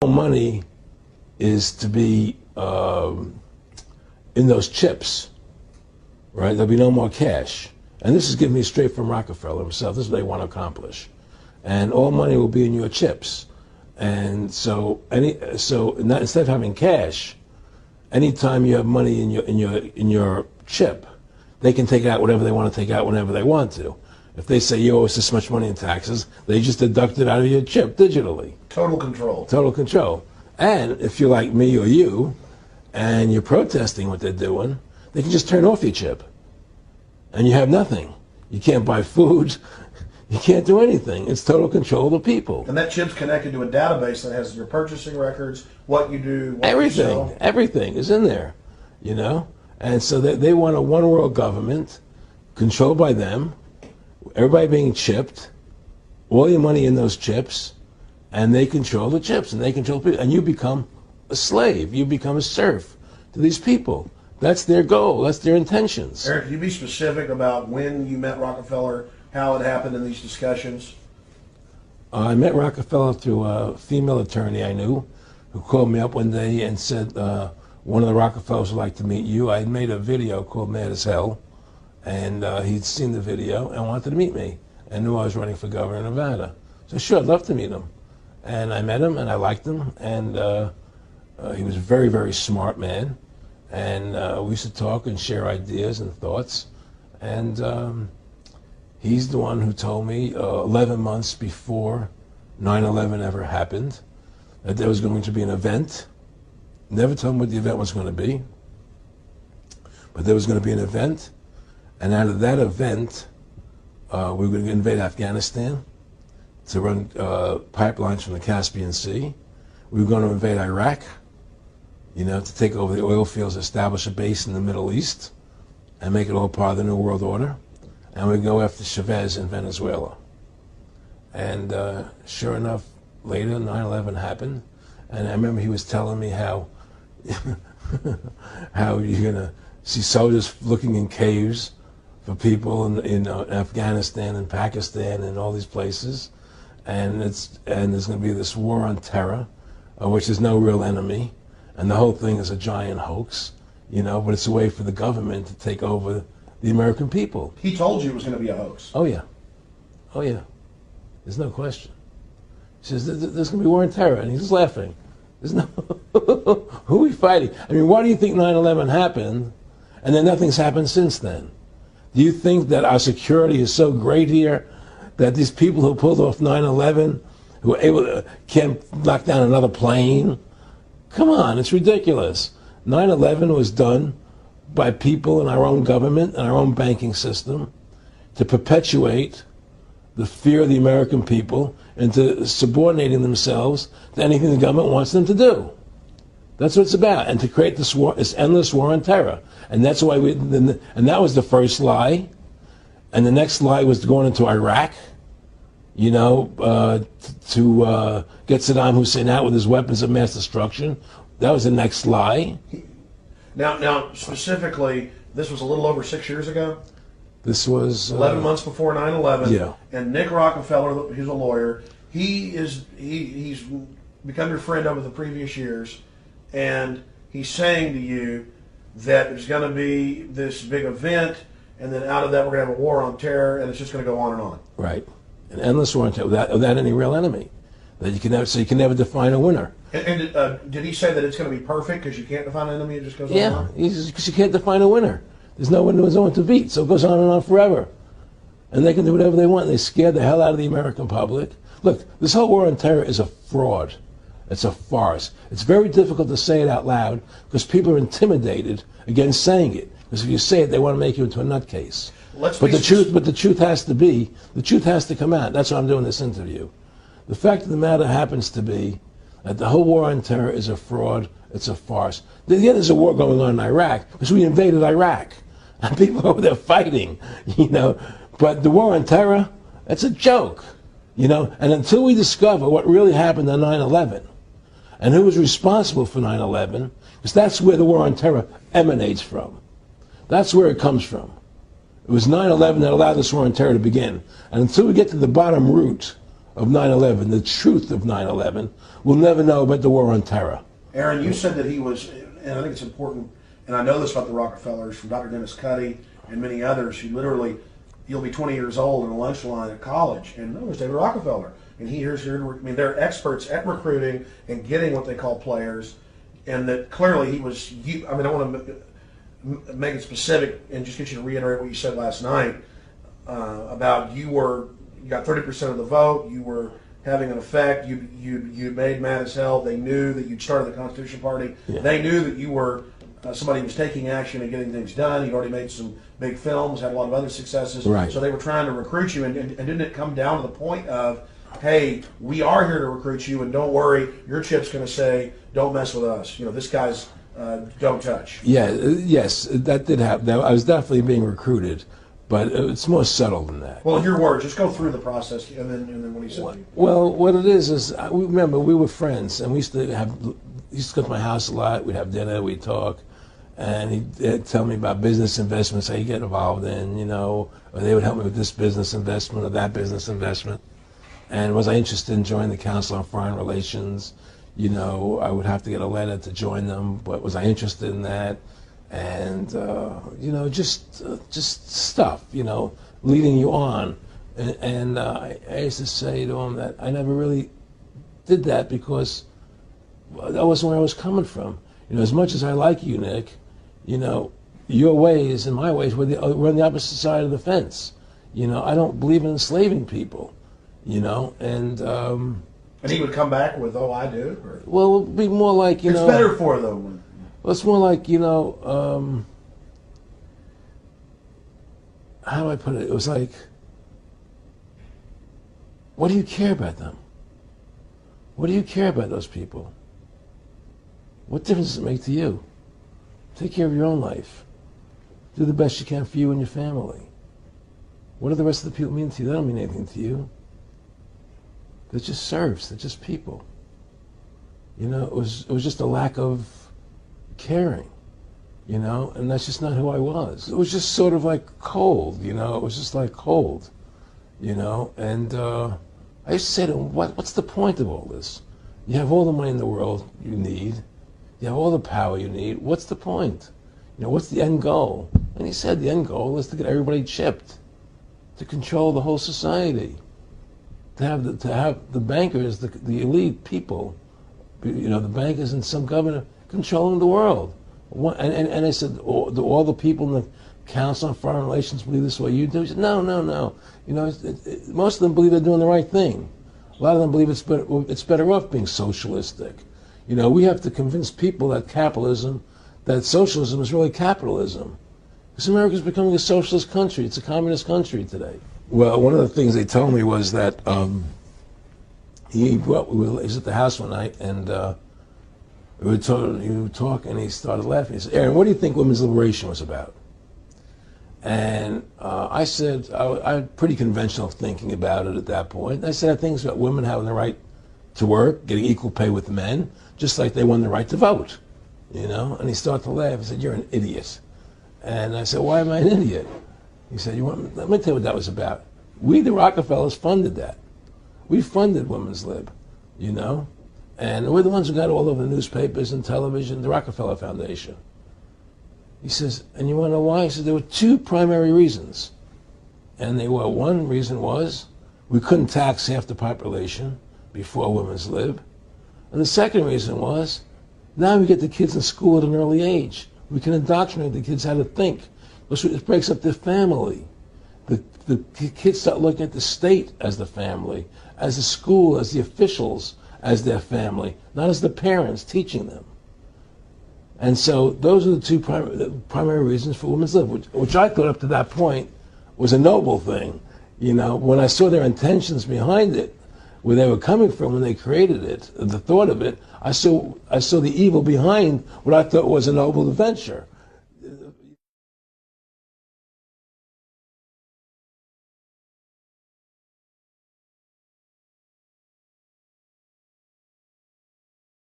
Money is to be in those chips, right? There'll be no more cash. And this is giving me straight from Rockefeller himself. This is what they want to accomplish. And all money will be in your chips. And so instead of having cash, anytime you have money in your chip, they can take out whatever they want to take out whenever they want to. If they say you owe us this much money in taxes, they just deduct it out of your chip digitally. Total control. Total control. And if you're like me or you, and you're protesting what they're doing, they can just turn off your chip. And you have nothing. You can't buy food. You can't do anything. It's total control of the people. And that chip's connected to a database that has your purchasing records, what you do, what everything, you sell. Everything is in there, you know? And so they want a one world government controlled by them, everybody being chipped, all your money in those chips, and they control the chips, and they control people. And you become a slave. You become a serf to these people. That's their goal. That's their intentions. Eric, can you be specific about when you met Rockefeller, how it happened in these discussions? I met Rockefeller through a female attorney I knew who called me up one day and said, one of the Rockefellers would like to meet you. I had made a video called Mad as Hell, and he'd seen the video and wanted to meet me and knew I was running for governor of Nevada. So sure, I'd love to meet him. And I met him and I liked him, and he was a very, very smart man. And we used to talk and share ideas and thoughts. And he's the one who told me 11 months before 9/11 ever happened that there was going to be an event. Never told him what the event was going to be, but there was going to be an event. And out of that event, we were going to invade Afghanistan to run pipelines from the Caspian Sea. We were going to invade Iraq, you know, to take over the oil fields, establish a base in the Middle East, and make it all part of the New World Order. And we go after Chavez in Venezuela. And sure enough, later 9/11 happened, and I remember he was telling me how how you're gonna see soldiers looking in caves for people in Afghanistan and Pakistan and all these places, and there's gonna be this war on terror, which is no real enemy, and the whole thing is a giant hoax, you know, but it's a way for the government to take over the American people. He told you it was going to be a hoax. Oh yeah, oh yeah, there's no question. He says there's going to be war on terror, and he's just laughing. There's no who are we fighting? I mean, why do you think 9/11 happened, and then nothing's happened since then? Do you think that our security is so great here that these people who pulled off 9/11, who were able to, can't knock down another plane? Come on, it's ridiculous. 9/11 was done by people in our own government and our own banking system to perpetuate the fear of the American people into subordinating themselves to anything the government wants them to do. That's what it's about, and to create this war, this endless war on terror. And that's why and that was the first lie. And the next lie was going into Iraq, you know, to get Saddam Hussein out with his weapons of mass destruction. That was the next lie. Now, specifically, this was a little over 6 years ago. This was 11 months before 9/11. Yeah. And Nick Rockefeller, he's a lawyer. He's become your friend over the previous years, and he's saying to you that there's going to be this big event, and then out of that we're going to have a war on terror, and it's just going to go on and on. Right, an endless war on terror without any real enemy. That you can never, so you can never define a winner. And did he say that it's going to be perfect because you can't define an enemy? It just goes on and on? Yeah, because you can't define a winner. There's no one to beat, so it goes on and on forever. And they can do whatever they want. They scare the hell out of the American public. Look, this whole war on terror is a fraud. It's a farce. It's very difficult to say it out loud because people are intimidated against saying it. Because if you say it, they want to make you into a nutcase. But the truth has to come out. That's why I'm doing this interview. The fact of the matter happens to be that the whole war on terror is a fraud. It's a farce. Yeah, there's a war going on in Iraq because we invaded Iraq. And people over there fighting, you know. But the war on terror, that's a joke, you know. And until we discover what really happened on 9/11 and who was responsible for 9/11, because that's where the war on terror emanates from. That's where it comes from. It was 9/11 that allowed this war on terror to begin. And until we get to the bottom root of 9/11, the truth of 9/11, we'll never know about the war on terror. Aaron, you said that he was, and I think it's important, and I know this about the Rockefellers from Dr. Dennis Cuddy and many others who literally, you'll be 20 years old in a lunch line at college, and there's David Rockefeller. And they're experts at recruiting and getting what they call players, and that clearly he was, I want to make it specific and just get you to reiterate what you said last night about you got 30% of the vote, you were having an effect, you made mad as hell, they knew that you'd started the Constitution Party, they knew that you were somebody who was taking action and getting things done, you'd already made some big films, had a lot of other successes, so they were trying to recruit you, and didn't it come down to the point of, hey, we are here to recruit you, and don't worry, your chip's going to say, don't mess with us. This guy's don't touch. Yeah, yes, that did happen. I was definitely being recruited, but it's more subtle than that. Well, in your words, just go through the process, and then what he said to you. Well, what it is remember, we were friends, and he used to come to my house a lot. We'd have dinner, we'd talk, and he'd tell me about business investments that he'd get involved in, or they would help me with this business investment or that business investment. And was I interested in joining the Council on Foreign Relations? I would have to get a letter to join them, but was I interested in that? And, just stuff, leading you on. And I used to say to him that I never really did that because that wasn't where I was coming from. As much as I like you, Nick, your ways and my ways, we're on the opposite side of the fence. I don't believe in enslaving people. And he would come back with, "Oh, I do." Or? Well, it would be more like it's better for them. Well, it's more like how do I put it? It was like, what do you care about them? What do you care about those people? What difference does it make to you? Take care of your own life. Do the best you can for you and your family. What do the rest of the people mean to you? They don't mean anything to you. They're just serfs. They're just people. It was just a lack of caring, and that's just not who I was. It was just sort of like cold, it was just like cold, and I used to say to him, what's the point of all this? You have all the money in the world you need. You have all the power you need. What's the point? What's the end goal? And he said the end goal is to get everybody chipped, to control the whole society. To have the bankers, the elite people, the bankers and some governor controlling the world. And I said, do all the people in the Council on Foreign Relations believe this way you do? He said, no. Most of them believe they're doing the right thing. A lot of them believe it's better off being socialistic. We have to convince people that socialism is really capitalism. Because America's becoming a socialist country. It's a communist country today. Well, one of the things they told me was that he was at the house one night, and he would talk, and he started laughing. He said, "Aaron, what do you think women's liberation was about?" And I said, I had pretty conventional thinking about it at that point. I said, I think it's about women having the right to work, getting equal pay with men, just like they won the right to vote. And he started to laugh. He said, "You're an idiot." And I said, "Why am I an idiot?" He said, let me tell you what that was about. We, the Rockefellers, funded that. We funded women's lib, and we're the ones who got all over the newspapers and television, the Rockefeller Foundation. He says, and you want to know why? He said, there were two primary reasons. And one reason was we couldn't tax half the population before women's lib. And the second reason was now we get the kids in school at an early age. We can indoctrinate the kids how to think. It breaks up their family. The kids start looking at the state as the family, as the school, as the officials, as their family, not as the parents teaching them. And so those are the two primary reasons for women's lib, which I thought up to that point was a noble thing. When I saw their intentions behind it, where they were coming from when they created it, the thought of it, I saw the evil behind what I thought was a noble adventure.